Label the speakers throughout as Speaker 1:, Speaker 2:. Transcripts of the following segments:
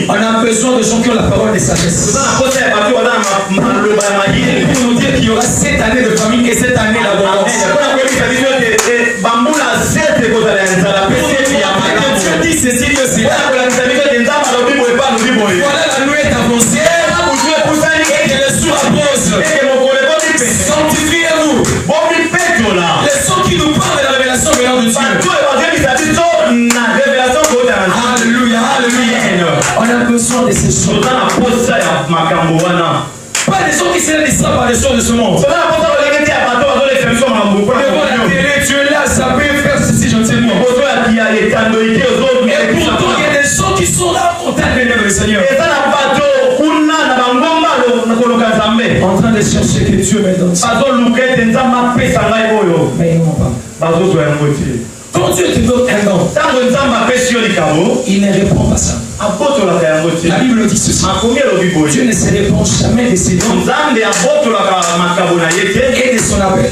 Speaker 1: On a besoin de gens qui ont la parole de sagesse. Pour nous dire qu'il y aura cette année de famine et cette année d'abondance. Dieu dit ceci, que cela. Voilà la nuit est avancée et que le jour approche. Sanctifiez-vous. Les sons qui nous parlent de la révélation venant de Dieu. Alléluia, alléluia. On a besoin de ces choses. Pas des gens qui se distraient par les choses de ce monde. Devant la télé, tu es là, ça peut faire ceci gentiment. Et pourtant, il y a des gens qui sont là pour t'amener le Seigneur. En train de chercher que Dieu me donne ça. Mais ils n'ont pas. Quand Dieu te donne un don, il ne répond pas ça. La Bible dit ceci. Dieu ne se répond jamais de ses dons et de son appel.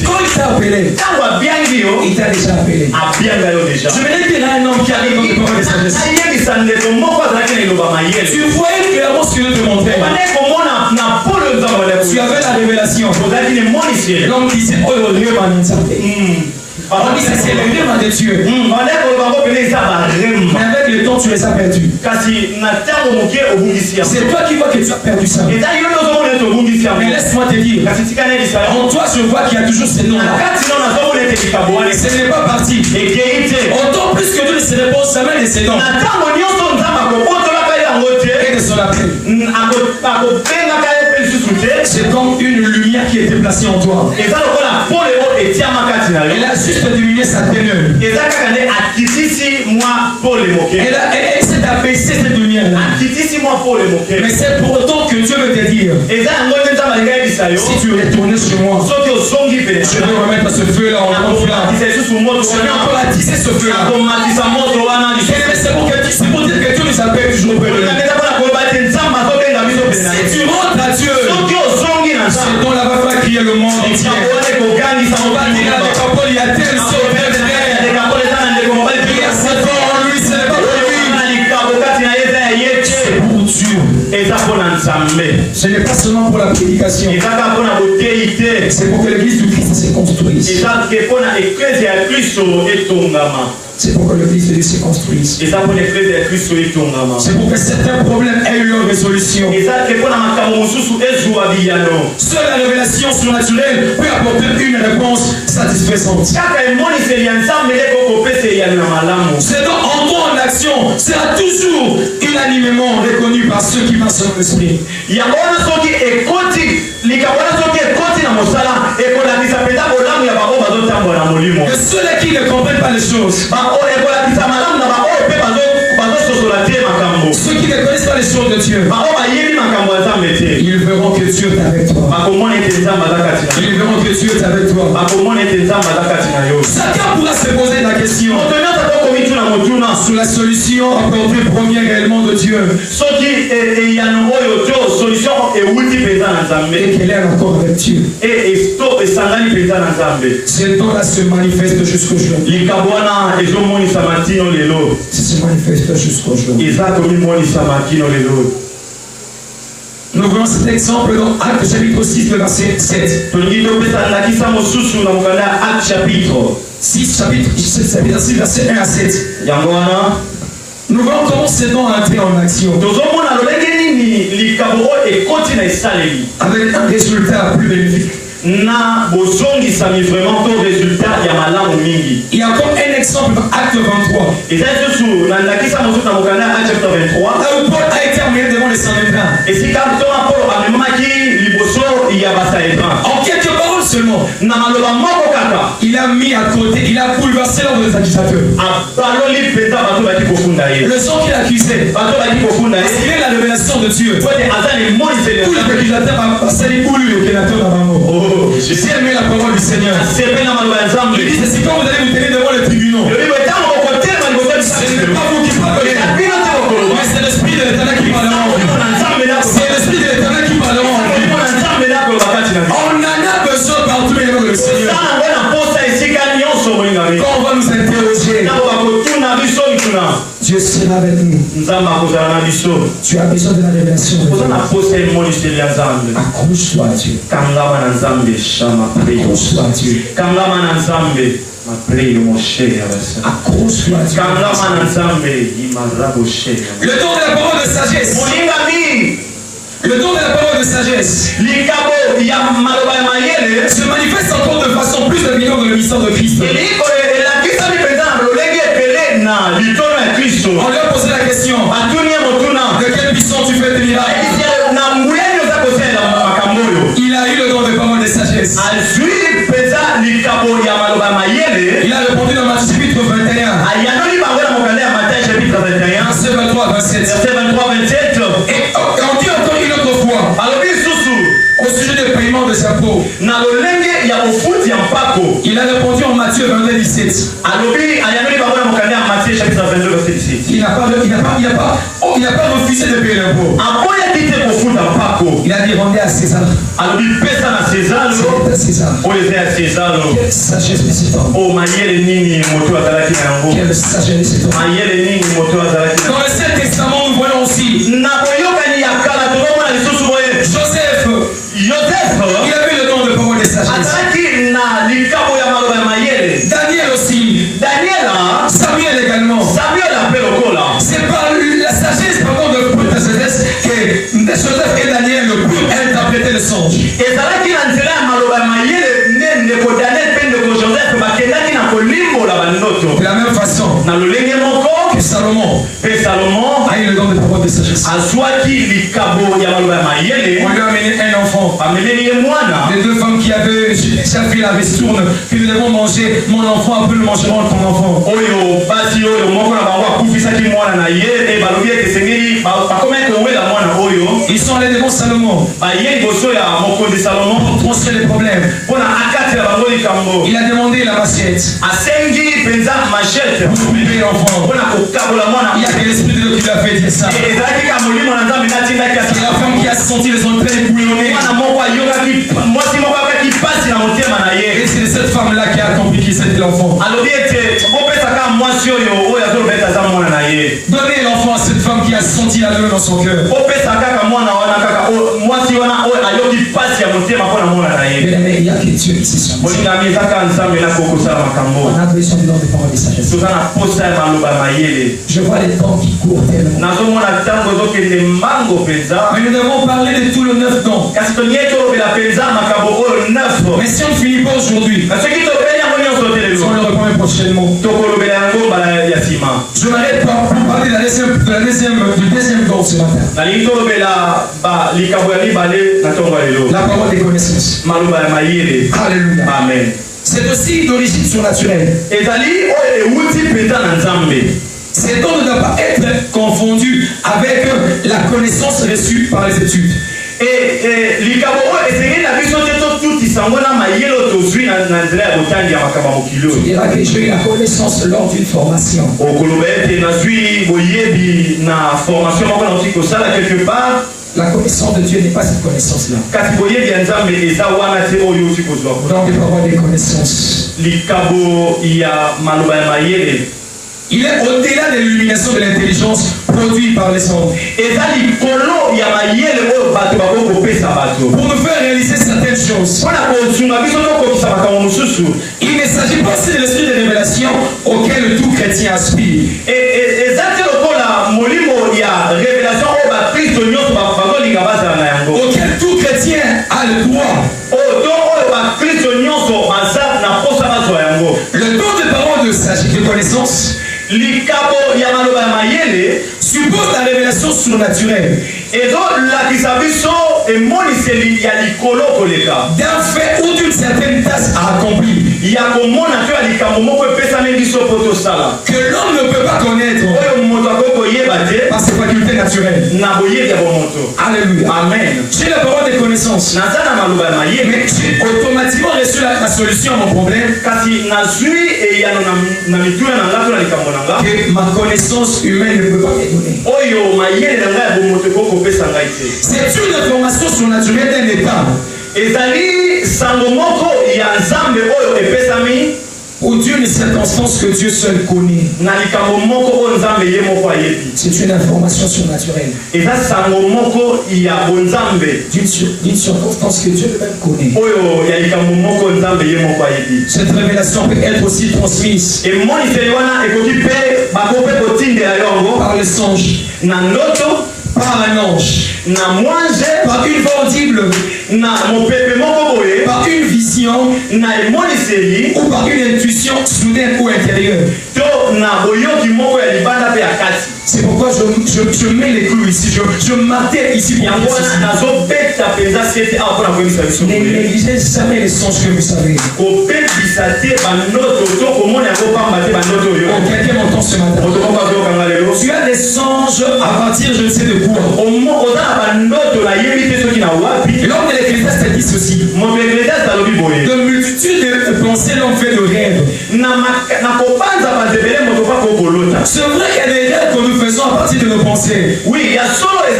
Speaker 1: Quand il t'a appelé, il t'a déjà appelé. Je me dis qu'il y a un homme qui arrive dans le parole de sagesse. Tu voyais clairement ce que Dieu te montrait. Tu avais la révélation. L'homme disait, oh, Dieu m'a dit ça. On dit que c'est le rêve de Dieu. Mais avec le temps, tu les as perdus. C'est toi qui vois que tu as perdu ça. Mais laisse-moi te dire, en toi, je vois qu'il y a toujours ces noms-là. Ce n'est pas parti. Autant plus que Dieu ne se répond jamais de ces noms. Et de son appel. C'est comme une lumière qui était placée en toi. Elle a juste diminué sa teneur. Elle s'est abaissée cette lumière-là. Mais c'est pour autant que Dieu veut te dire, si tu retournes chez moi, je vais remettre ce feu-là en grand flamme. Je vais encore attiser ce feu-là. C'est pour dire que Dieu nous appelle toujours près de lui. Si tu rentres à Dieu, c'est ton là-bas va crier le monde entier. On va dire avec Paul, il y a tel saut, tel c'est pour lui, c'est pas pour lui. C'est pour Dieu. Ce n'est pas seulement pour la prédication. C'est pour que l'église du Christ se construise. C'est pour que l'église de Dieu se construise. C'est pour que certains problèmes aient eu leur résolution. Seule la révélation surnaturelle peut apporter une réponse satisfaisante. Ce dont en toi en action sera toujours unanimement reconnu par ceux qui marchent dans l'esprit. Et ceux qui ne comprennent pas les choses, ceux qui ne connaissent pas les choses de Dieu, ils verront que Dieu est avec toi. Ils verront que Dieu est avec toi. Chacun pourra se poser la question sur la solution apportée première réellement de Dieu. Et qu'elle est encore avec Dieu. Ce don-là se manifeste jusqu'au jour. Ça se manifeste jusqu'au jour. Nous voyons cet exemple dans Actes chapitre 6, le verset 7. Actes chapitre 6, verset 1 à 7. Nous voyons comment ce don a entré en action. Avec un résultat plus bénéfique. Il y a encore un exemple dans Acte 23. Là où Paul a été amené devant les Sanhédrins. En quelques paroles seulement, il a mis à côté, il a bouleversé l'ordre des accusateurs. Le son qu'il accusait, parce qu'il est la révélation de Dieu. Tous les accusateurs ont passé les boules au créateur d'Abraham. J'ai aimé la parole du Seigneur. Il dit c'est quand vous allez vous tenir devant les tribunaux. Ce n'est pas vous qui parlez, mais c'est l'esprit de l'Éternel qui parle. C'est l'esprit de l'Éternel qui parle. On en a besoin partout le Seigneur. Quand on va nous interroger,
Speaker 2: Dieu sera avec nous. Tu as besoin de la révélation. Accroche-toi à Dieu. Accroche-toi à Dieu. Accroche-toi à Dieu. Le don de la parole de sagesse. Le don de la parole de sagesse se manifeste encore de façon plus évidente dans le mystère de Christ. On lui a posé la question: de quelle puissance tu fais des miracles? Il a eu le don de parole de sagesse. Il a répondu dans Matthieu chapitre 21. Verset 23 27. Et on dit encore une autre fois au sujet du paiement de sa peau. Il a répondu en Matthieu 22 17. Il n'a pas refusé de payer l'impôt. Il a dit: rendez à César. C'est à César. Quelle sagesse de cet homme. Quelle sagesse de cet homme. Dans l'Ancien Testament, nous voyons aussi Joseph. Il avait le don de parole de sagesse. Daniel aussi. Samuel également. C'est par la sagesse, pardon, de la sagesse que Joseph et Daniel purent interpréter le songe. De la même façon que Salomon a eu le don de parole de sagesse. On lui a amené un enfant. Les deux femmes qui avaient servi la vestourne, que nous devons manger, mon enfant, un peu le mangeront de ton enfant. Ils sont allés devant Salomon pour trancher les problèmes. Il a demandé la machette pour couper l'enfant. Il y a que l'esprit de Dieu qui lui a fait dire ça. C'est la femme qui a senti les entrailles bouillonner. Et c'est cette femme-là qui a compris qui c'était l'enfant. Donnez l'enfant à cette femme qui a senti la douleur dans son cœur. Mais il n'y a que Dieu qui sait ça. On a besoin de parole de sagesse. Je vois les temps qui courent tellement. Mais nous devons parler de tout le 9 dons. Mais si on ne finit pas aujourd'hui, on le reprend prochainement. Je m'arrête pour parler du deuxième don ce matin. La parole des connaissances. Alléluia.
Speaker 1: Amen.
Speaker 2: C'est aussi d'origine surnaturelle. Ces dons ne doivent pas être confondus avec la connaissance reçue par les études. Il dira que j'ai eu la connaissance lors d'une formation. La connaissance de Dieu n'est pas cette connaissance-là. Donc, il faut avoir des connaissances. Il est au-delà de l'illumination de l'intelligence produite par les hommes. Pour nous faire réaliser certaines choses. Il ne s'agit pas aussi de l'esprit de révélation auquel tout chrétien aspire. Auquel tout chrétien a le droit. Le don de parole de sagesse, de connaissance, suppose la révélation surnaturelle d'un fait ou d'une certaine tâche à accomplir que l'homme ne peut pas connaître par ses facultés naturelles. Alléluia. Amen. J'ai la parole des connaissances, mais j'ai automatiquement reçu la solution à mon problème que ma connaissance humaine ne peut pas me donner. C'est une information surnaturelle d'un état.
Speaker 1: Pour Dieu, les circonstances que Dieu seul connaît. C'est une information surnaturelle. D'une circonstance que Dieu lui-même connaît. Cette révélation peut être aussi transmise par les songes, par un ange, par une voix audible, par une vision ou par une intuition soudaine ou intérieure. C'est pourquoi je mets les clous ici, je martèle ici pour vous. Ne négligez jamais les songes que vous savez. Quelqu'un m'entend ce matin. Tu as des songes à partir je ne sais de quoi. Et l'homme de l'Ecclésiaste dit ceci. De multitude de pensées l'ont fait de rêve. C'est vrai qu'il y a des rêves que nous faisons à partir de nos pensées.
Speaker 2: Oui, il y a solo les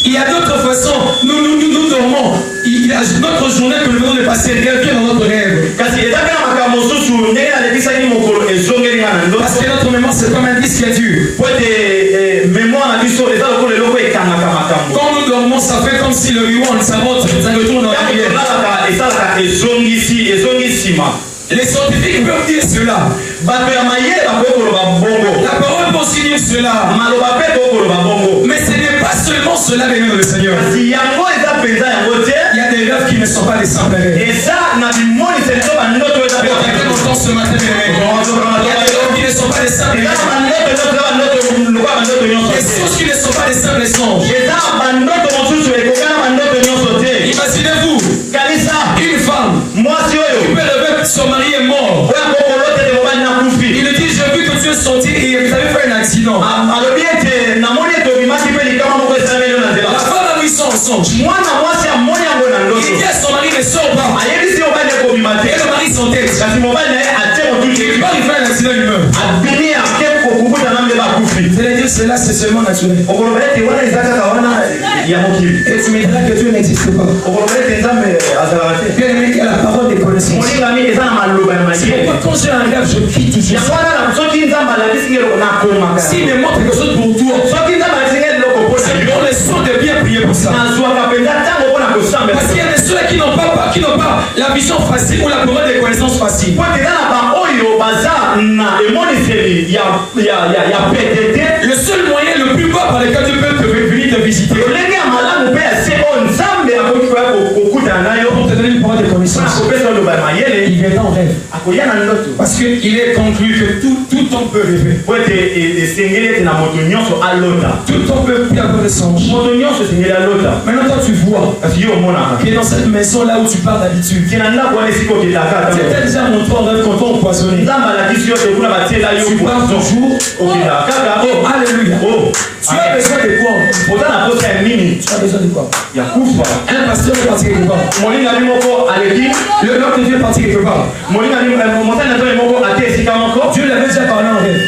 Speaker 1: il y a d'autres façons. Nous dormons. Il y a notre journée que nous venons de passer rêver dans notre rêve. Parce que notre mémoire c'est comme un disque dur. Quand nous dormons, ça fait comme si le rewind ça retourne en arrière. Les scientifiques peuvent dire cela. La parole peut aussi dire cela. Mais ce n'est pas seulement cela, les mains de le Seigneur. Il y a des rêves qui ne sont pas des simples rêves. Il y a des rêves qui ne sont pas des simples rêves. Des choses qui ne sont pas des simples songes. Imaginez-vous une femme qui peut rêver que son mari est mort. Il lui dit j'ai vu que tu es sorti et vous avez fait un accident. La femme a vu son songe. Il dit à son mari ne sort pas. Et le mari s'entête. Il va lui faire un accident, il meurt. Vous allez dire cela c'est seulement naturel. Et tu me diras que Dieu n'existe pas. Bien aimé, il y a la parole des connaissances. C'est pourquoi quand j'ai un rêve, je quitte tout ça. S'il me montre quelque chose pour toi, c'est bon les soins de bien prier pour ça. Parce qu'il y a des ceux qui n'ont pas la vision facile ou la parole des connaissances facile. Le seul moyen le plus bas par lequel tu peux venir te visiter, pour te donner une parole de connaissance, il vient en rêve. Parce qu'il est conclu que tout homme peut rêver. Tout homme peut avoir des songes. Maintenant toi tu vois que dans cette maison là où tu pars d'habitude, tu as déjà montré en rêve qu'on t'a empoisonné. Tu pars toujours. Oh, alléluia. Tu as besoin de quoi? Tu as besoin de quoi? Un pasteur est parti quelque part. L'homme de Dieu est parti quelque part. Dieu l'avait déjà parlé en rêve.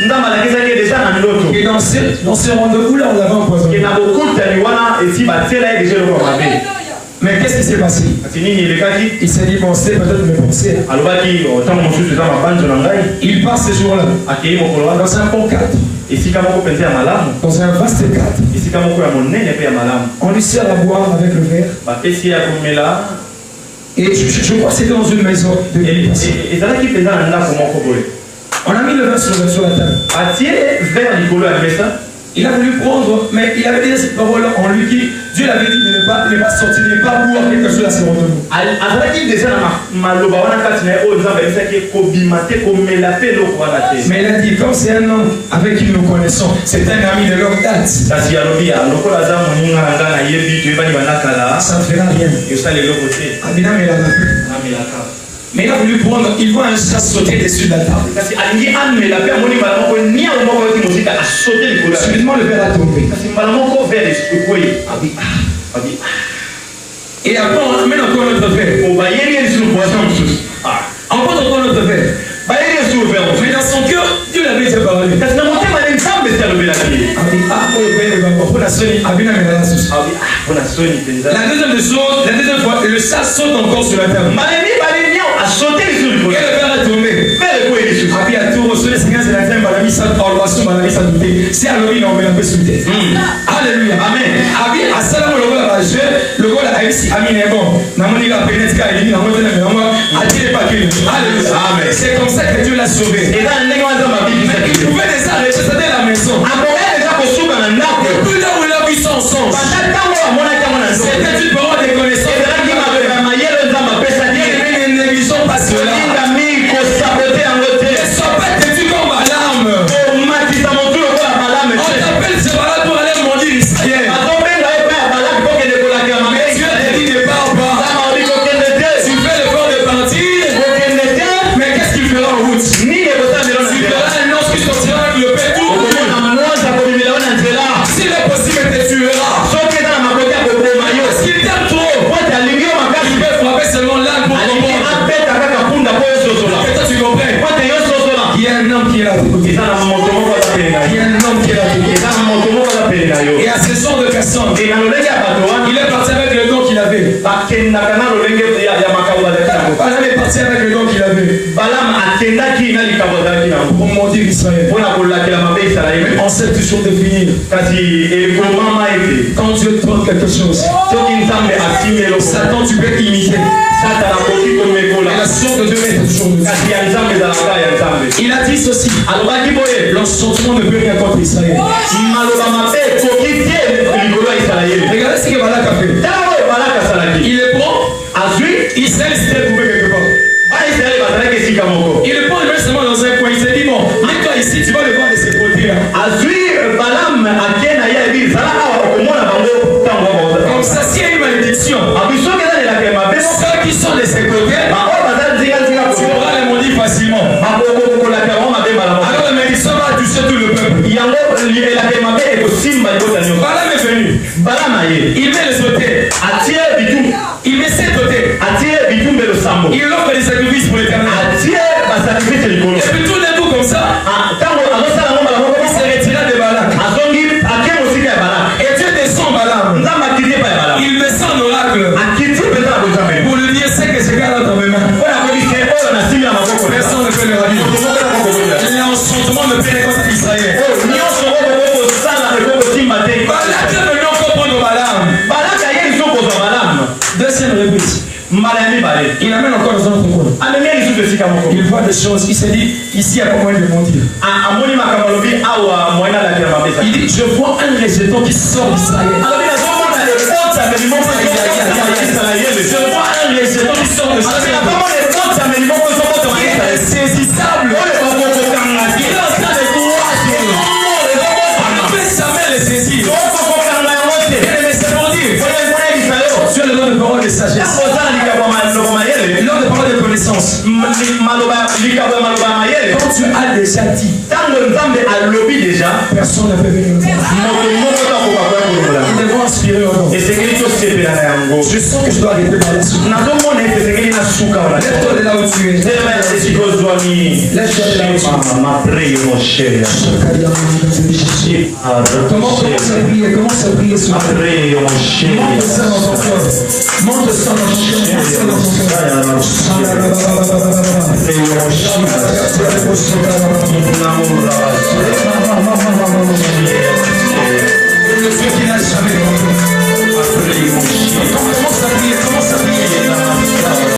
Speaker 1: Et dans ce rendez-vous là, on l'avait empoisonné. Mais qu'est-ce qui s'est passé? Il s'est dit, bon, c'est peut-être mes pensées. Il part ce jour-là dans un bon cadre, dans un vaste cadre. On lui sert à boire avec le verre. Et je crois que c'était dans une maison de personnes. On a mis le verre sur la table. Il a voulu prendre, mais il avait dit cette parole en lui qui, Dieu l'avait dit de ne pas sortir, de ne pas boire quelque chose à ses rendez-vous. Mais il a dit, comme c'est un homme avec qui nous connaissons, c'est un ami de longue date. Ça ne fera rien. Mais il a voulu prendre, il voit un chat sauter dessus de la table. Subitement le verre a tombé. Et après on amène encore notre verre. On porte encore notre verre. Mais dans son cœur, Dieu l'avait déjà parlé. La deuxième fois, le chat saute encore sur la table. Alléluia. Amen. C'est comme ça que Dieu l'a sauvé. Mais il pouvait déjà rester dans la maison. Et puis là où il a vu son songe, c'était une parole de connaissance. Ne négligeons pas cela. Ne sois pas têtu comme Balaam. On t'appelle ce Balaam pour aller maudire Israël. Mais Dieu te dit ne pars pas. Tu fais l'effort de partir. Mais qu'est-ce qu'il fera en route? Tu verras un ange qui sortira avec le pétou. S'il est possible, te tuera. Parce qu'il t'aime trop. Il peut frapper seulement l'âne pour comprendre. Que toi tu comprennes. Il y a un homme qui est là. Il y a un homme qui est là. Et à ce genre de personnes, il est parti avec le don qu'il avait. Balaam est parti avec le don qu'il avait. Pour maudire Israël. On sait toujours définir. Quand Dieu te donne quelque chose, Satan tu peux imiter. Et la source de Dieu est toujours de Dieu. Il a dit ceci. L'enchantement ne peut rien contre Israël. Regardez ce que Balak a fait. Il est bon. Israël s'était trouvé quelque part. Il est bon seulement dans un coin. Il s'est dit bon, mets-toi ici, tu vas le voir de ce côté-là. Comme ça, s'il y a une malédiction, ceux qui sont de ce côté, tu pourras les maudire facilement. Alors la malédiction va toucher tout le peuple. Balaam est venu. Il met les sautés. Il met ses sautés. Il offre des sacrifices pour l'éternel. Et puis tout d'un coup comme ça, il s'est retiré de Balak. Et Dieu descend Balaam. Il descend en oracle pour lui dire c'est que ce gars dans mes mains. Personne ne peut le ravir. L'enchantement ne peut rien contre Israël. Balak est venu encore prendre Balaam. Deuxième réplique. Il amène encore dans un autre coin. Il voit des choses. Il s'est dit, ici il y a pas moyen de mentir. Il dit, je vois un rejeton qui sort d'Israël. Je vois un rejeton qui sort d'Israël. Il est insaisissable. Il est en train de croire. On ne peut jamais le saisir. Tu as le nom de parole de sagesse. Le nom de parole de connaissance. Quand tu as déjà dit, personne ne peut venir nous voir. Ils devront inspirer au nom. Je sens que je dois arrêter par la suite. Lève-toi de là où tu es. Lève-toi de là où tu es. Comment se prier? Comment se prier sur Monte ça dans ton cœur. Monte ça dans ton cœur. Monte ça dans ton cœur.